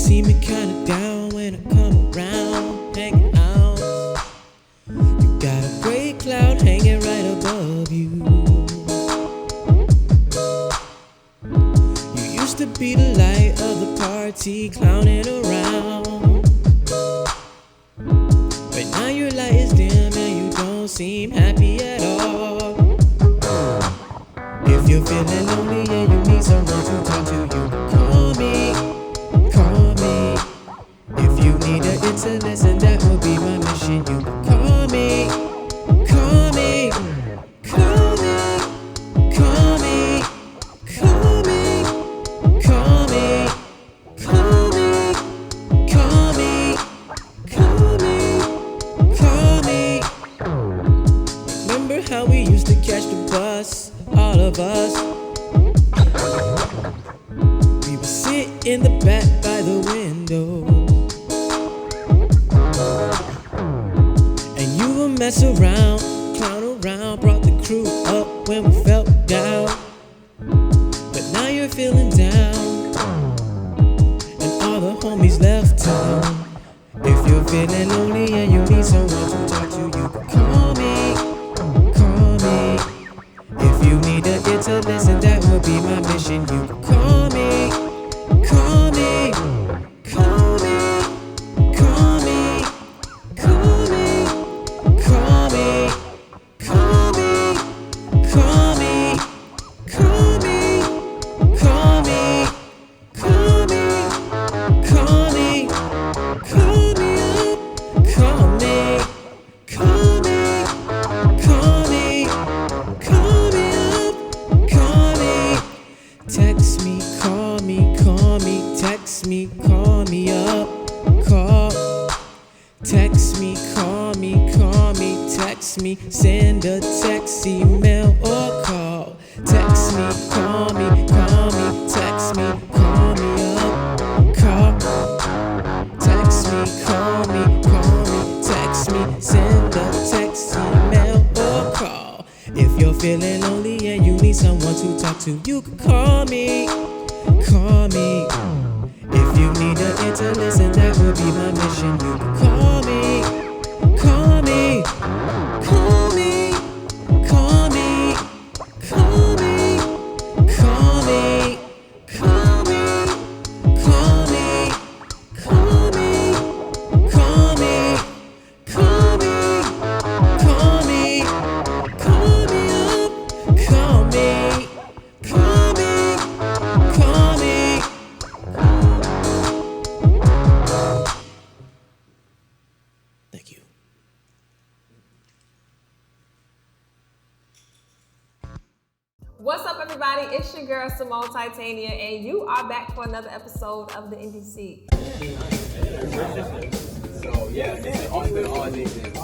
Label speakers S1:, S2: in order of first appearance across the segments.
S1: see me kinda down when I come around, hanging out. You got a gray cloud hanging right above you. You used to be the light of the party, clowning around. But now your light is dim and you don't seem happy at all. If you're feeling lonely and you need someone to talk to, you can call me, call me. If you need an to listen, that will be my mission. You can call me, call me, call me, call me, call me, call me, call me, call me, call me, call me. Remember how we used to catch the bus, all of us? We would sit in the back by the window, and you would mess around, clown around, brought the crew up when we felt down. But now you're feeling down, and all the homies left town. If you're feeling lonely and you need someone to talk to, you can call me, call me. If you need an ear to listen, that will be my mission. You can call me, call me, call me, call me, call me, call me, call me, call me, call me, call me, call me, call me, call me up, call me, call me, call me, call me up, call me, text me, call me, call me, text me, call me up, call, text me, call me, text me, send a text, email or call, text me, call me, text me, call me up, call, text me, call me, text me, send a text, email or call. If you're feeling lonely and you need someone to talk to, you can call me, call me. If you need an ear to listen, that will be my mission. You can call me, call me, call me, call me, call me, call me, call me, call me, call me, call me, call me, call me, call me up, call me, call me, call me. Thank you.
S2: What's up, everybody? It's your girl Simone Titania, and you are back for another episode of the NDC.
S3: So yeah, it's always been all these things.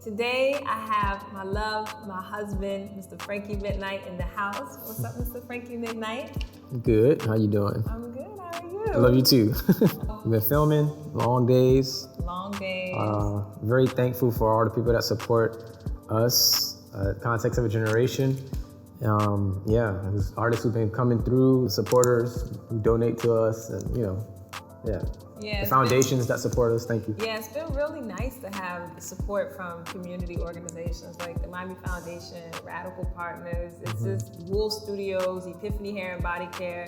S2: Today, I have my love, my husband, Mr. Frankie Midnight in the house. What's up, Mr. Frankie Midnight?
S4: Good. How you doing?
S2: I'm good. How are you?
S4: I love you too. We've been filming long days.
S2: Long days.
S4: Very thankful for all the people that support us. Context of a Generation. There's artists who've been coming through, supporters who donate to us, and the foundations that support us. Thank you.
S2: Yeah, it's been really nice to have support from community organizations like the Miami Foundation, Radical Partners, it's just Wool Studios, Epiphany Hair and Body Care.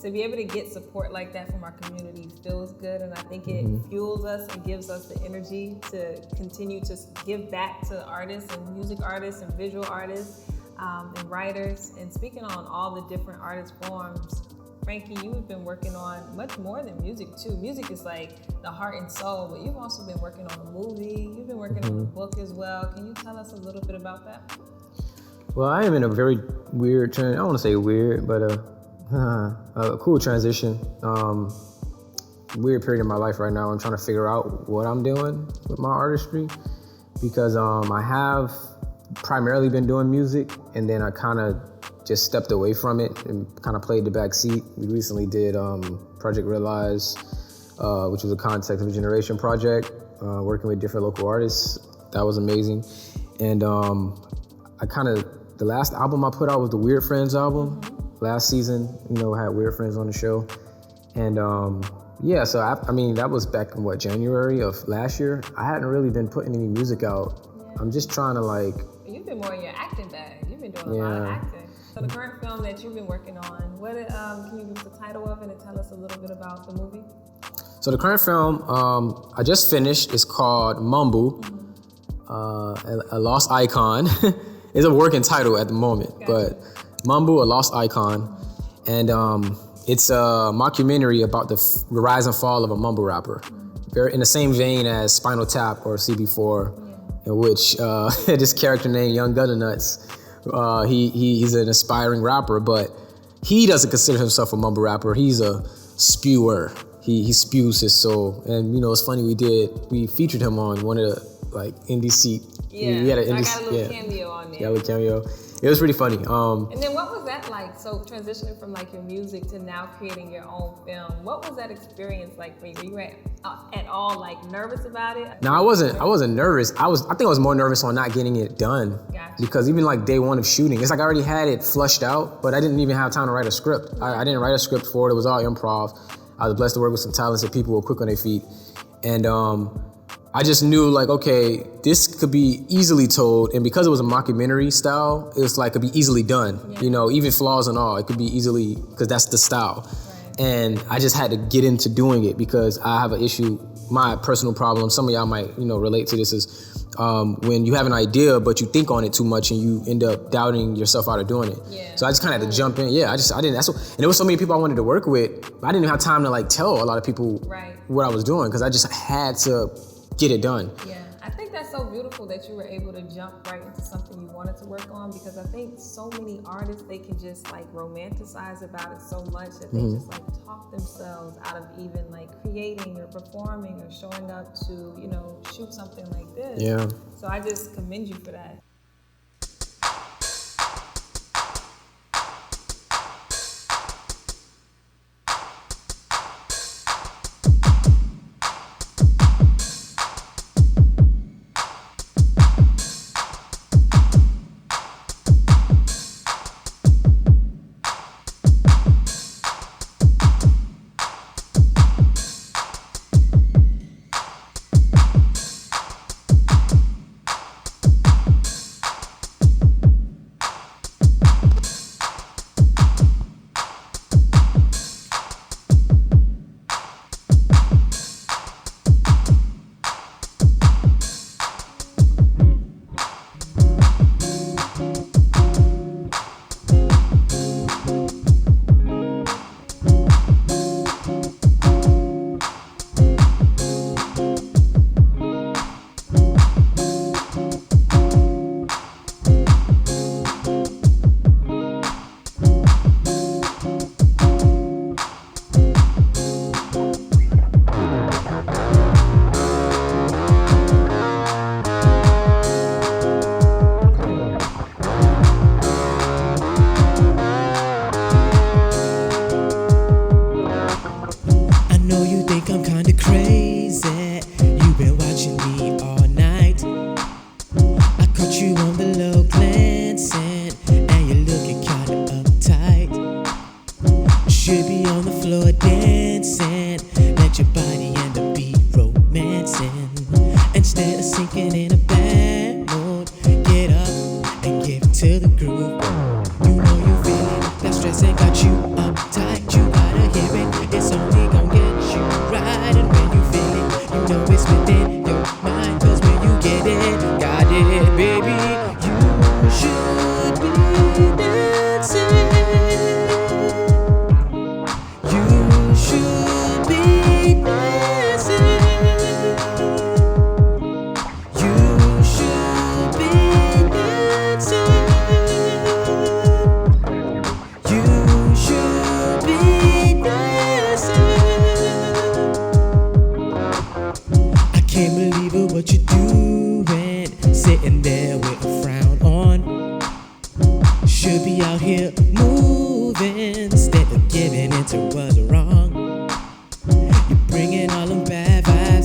S2: To be able to get support like that from our community feels good, and I think it fuels us and gives us the energy to continue to give back to artists and music artists and visual artists and writers. And speaking on all the different artist forms, Frankie, you've been working on much more than music too. Music is like the heart and soul, but you've also been working on a movie, you've been working on a book as well. Can you tell us a little bit about that?
S4: Well, I am in a very weird I don't want to say weird, but a cool transition. Weird period in my life right now. I'm trying to figure out what I'm doing with my artistry, because I have primarily been doing music, and then I kind of just stepped away from it and kind of played the back seat. We recently did Project Realize, which was a Context of a Generation project, working with different local artists. That was amazing. And I kind of the last album I put out was the Weird Friends album. Last season, I had Weird Friends on the show. And yeah, so I mean, that was back in January of last year. I hadn't really been putting any music out.
S2: Yeah.
S4: I'm just trying to like...
S2: You've been more in your acting bag. You've been doing a lot of acting. So the current film that you've been working on, can you give us the title of it and tell us a little bit about the movie?
S4: So the current film I just finished is called Mumbu, A Lost Icon. It's a working title at the moment, but Mumbu, A Lost Icon. And it's a mockumentary about the rise and fall of a mumble rapper. Very in the same vein as Spinal Tap or CB4, in which this character named Young Gunna Nuts, he's an aspiring rapper, but he doesn't consider himself a mumble rapper. He's a spewer. He spews his soul. And it's funny, we featured him on one of the indie seat.
S2: Yeah,
S4: he had an
S2: so
S4: indie,
S2: I got a little cameo on there.
S4: Yeah, a little cameo. It was pretty funny.
S2: And then what was that like? So transitioning from your music to now creating your own film, what was that experience like for you? Were you at all nervous about it?
S4: No, I wasn't nervous. I think I was more nervous on not getting it done.
S2: Gotcha.
S4: Because even day one of shooting, it's I already had it flushed out, but I didn't even have time to write a script. I didn't write a script for it. It was all improv. I was blessed to work with some talented people who were quick on their feet. And I just knew okay, this could be easily told, and because it was a mockumentary style, it was could be easily done. Yeah. Even flaws and all, it could be easily, because that's the style. Right. And I just had to get into doing it because I have an issue, my personal problem, some of y'all might, relate to this, is when you have an idea, but you think on it too much and you end up doubting yourself out of doing it. Yeah. So I just kind of had to jump in. Yeah, I didn't, and there was so many people I wanted to work with, I didn't even have time to tell a lot of people what I was doing, because I just had to get it done.
S2: Yeah, I think that's so beautiful that you were able to jump right into something you wanted to work on, because I think so many artists, they can just romanticize about it so much that they just talk themselves out of even creating or performing or showing up to, shoot something like this.
S4: Yeah.
S2: So I just commend you for that.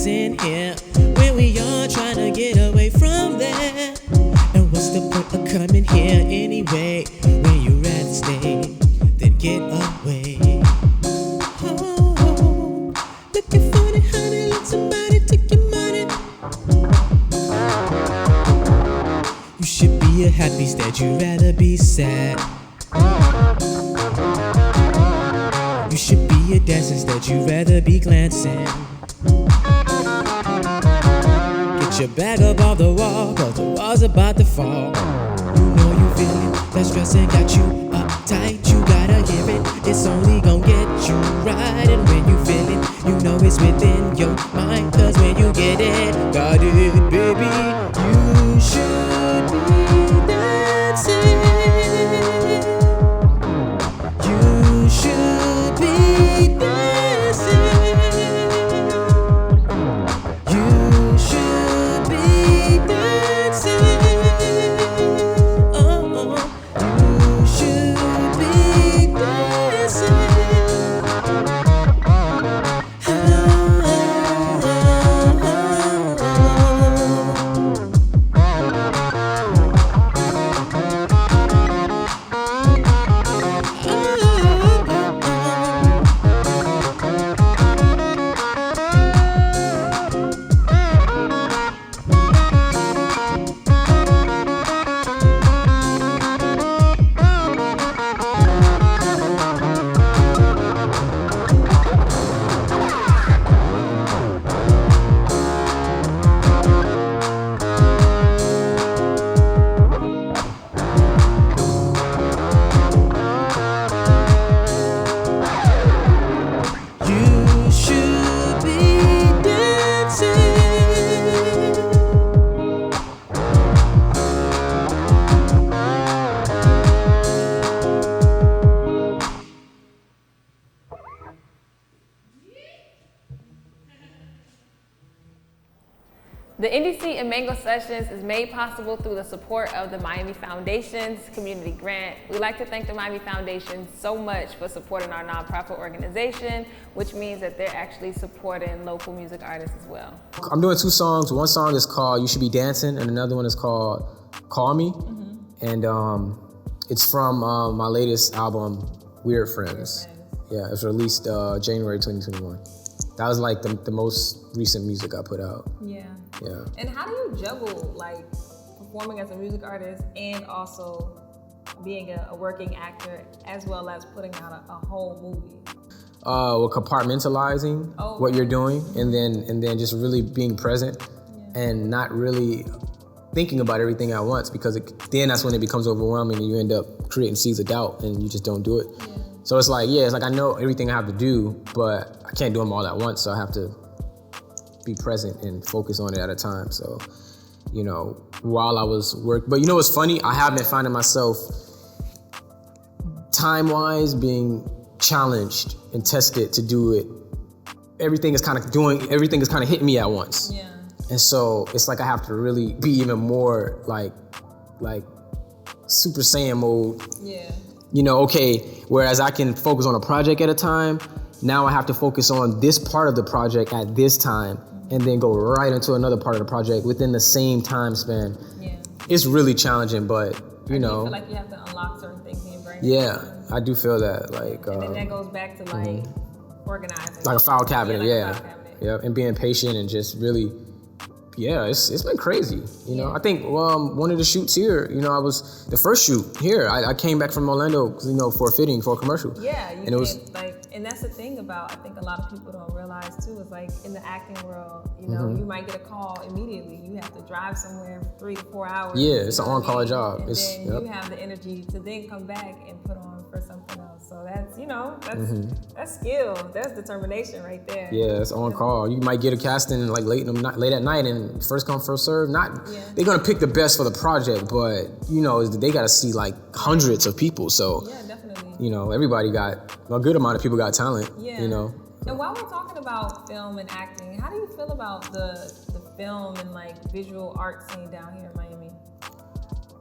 S1: in here when we all trying to get away from there. And what's the point are coming here anyway. When you rather stay, then get away. Oh, looking funny, honey, let somebody take your money. You should be a happy instead, you'd rather be sad. You should be a dancer instead, you'd rather be glancing. Get your bag up off the wall, cause the wall's about to fall. You know you feeling that stress and got you uptight. You gotta hear it, it's only gonna get you right. And when you feel it, you know it's within your mind. Cause when you get it, got it, baby, you should be dancing. You should be dancing. You should be dancing. Oh, you should be dancing. You should be dancing.
S2: The NDC and Mango Sessions is made possible through the support of the Miami Foundation's community grant. We'd like to thank the Miami Foundation so much for supporting our nonprofit organization, which means that they're actually supporting local music artists as well.
S4: I'm doing 2 songs. One song is called You Should Be Dancing, and another one is called Call Me. And it's from my latest album, Weird Friends. Yeah, it was released January 2021. That was like the most recent music I put out.
S2: Yeah.
S4: Yeah.
S2: And how do you juggle like performing as a music artist and also being a working actor as well as putting out a whole movie?
S4: Well, compartmentalizing what you're doing and then just really being present and not really thinking about everything at once, because then that's when it becomes overwhelming and you end up creating seeds of doubt and you just don't do it. Yeah. So it's like I know everything I have to do, but I can't do them all at once, so I have to be present and focus on it at a time. So, while I was but what's funny? I have been finding myself time-wise being challenged and tested to do it. Everything is kind of hitting me at once. Yeah. And so it's like I have to really be even more like Super Saiyan mode. Yeah. Whereas I can focus on a project at a time, now I have to focus on this part of the project at this time and then go right into another part of the project within the same time span. Yeah. It's really challenging, but
S2: Do you feel like you have to unlock certain things in your brain?
S4: Yeah, I do feel that.
S2: And then that goes back to organizing.
S4: Like a file cabinet, Yeah, and being patient and just really, it's been crazy. I think one of the shoots here, I was the first shoot here. I came back from Orlando, for a fitting for a commercial.
S2: Yeah, it was and that's the thing about, I think a lot of people don't realize too, is like in the acting world, you might get a call immediately. You have to drive somewhere for 3 to 4 hours.
S4: Yeah, it's an on-call job.
S2: And then you have the energy to then come back and put on for something else. So that's, that's skill. That's determination right there.
S4: Yeah, it's on call. You might get a casting like late at night and first come, first serve. They're gonna pick the best for the project, but they gotta see like hundreds of people. So
S2: yeah, definitely.
S4: Everybody a good amount of people got talent.
S2: Yeah. And while we're talking about film and acting, how do you feel about the film and like visual art scene down here in Miami?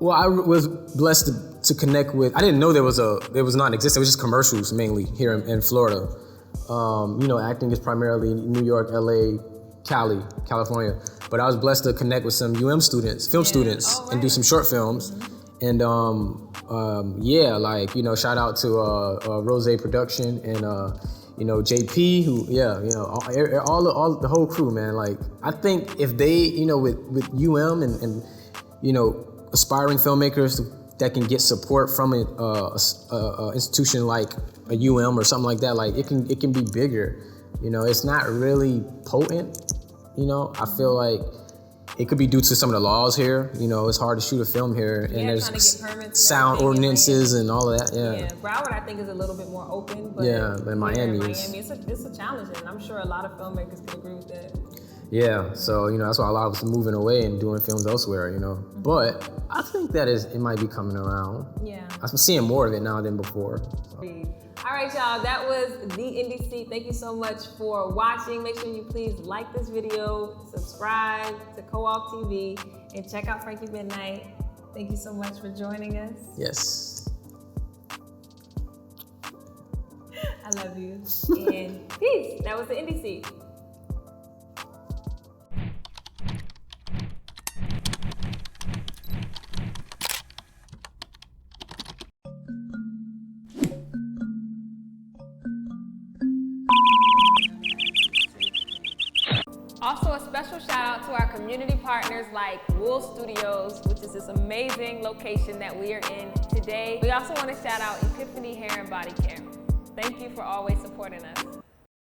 S4: Well, I was blessed to connect with. I didn't know there was non-existent. It was just commercials mainly here in Florida. Acting is primarily New York, LA, California. But I was blessed to connect with some UM students, film students, and do some short films. And yeah, like, you know, shout out to Rose Production and you know, JP, who, yeah, you know, all the whole crew, man. Like, I think if they, you know, with UM and you know, aspiring filmmakers that can get support from a institution like a UM or something like that, like it can be bigger. You know, it's not really potent. You know, I feel like it could be due to some of the laws here. You know, it's hard to shoot a film here, and
S2: trying to get
S4: there's
S2: permits and
S4: sound
S2: everything,
S4: ordinances and all of that.
S2: Yeah, Broward I think is a little bit more open, but
S4: Yeah, but Miami is-
S2: it's a challenge, and I'm sure a lot of filmmakers could agree with that.
S4: Yeah, so, you know, that's why a lot of us are moving away and doing films elsewhere, you know. But I think that it might be coming around.
S2: Yeah.
S4: I'm seeing more of it now than before. So.
S2: All right, y'all, that was The Indie Seat. Thank you so much for watching. Make sure you please like this video, subscribe to Co-op TV, and check out Frankie Midnight. Thank you so much for joining us.
S4: Yes.
S2: I love you. And peace. That was The Indie Seat. Also, a special shout out to our community partners like Wool Studios, which is this amazing location that we are in today. We also want to shout out Epiphany Hair and Body Care. Thank you for always supporting us.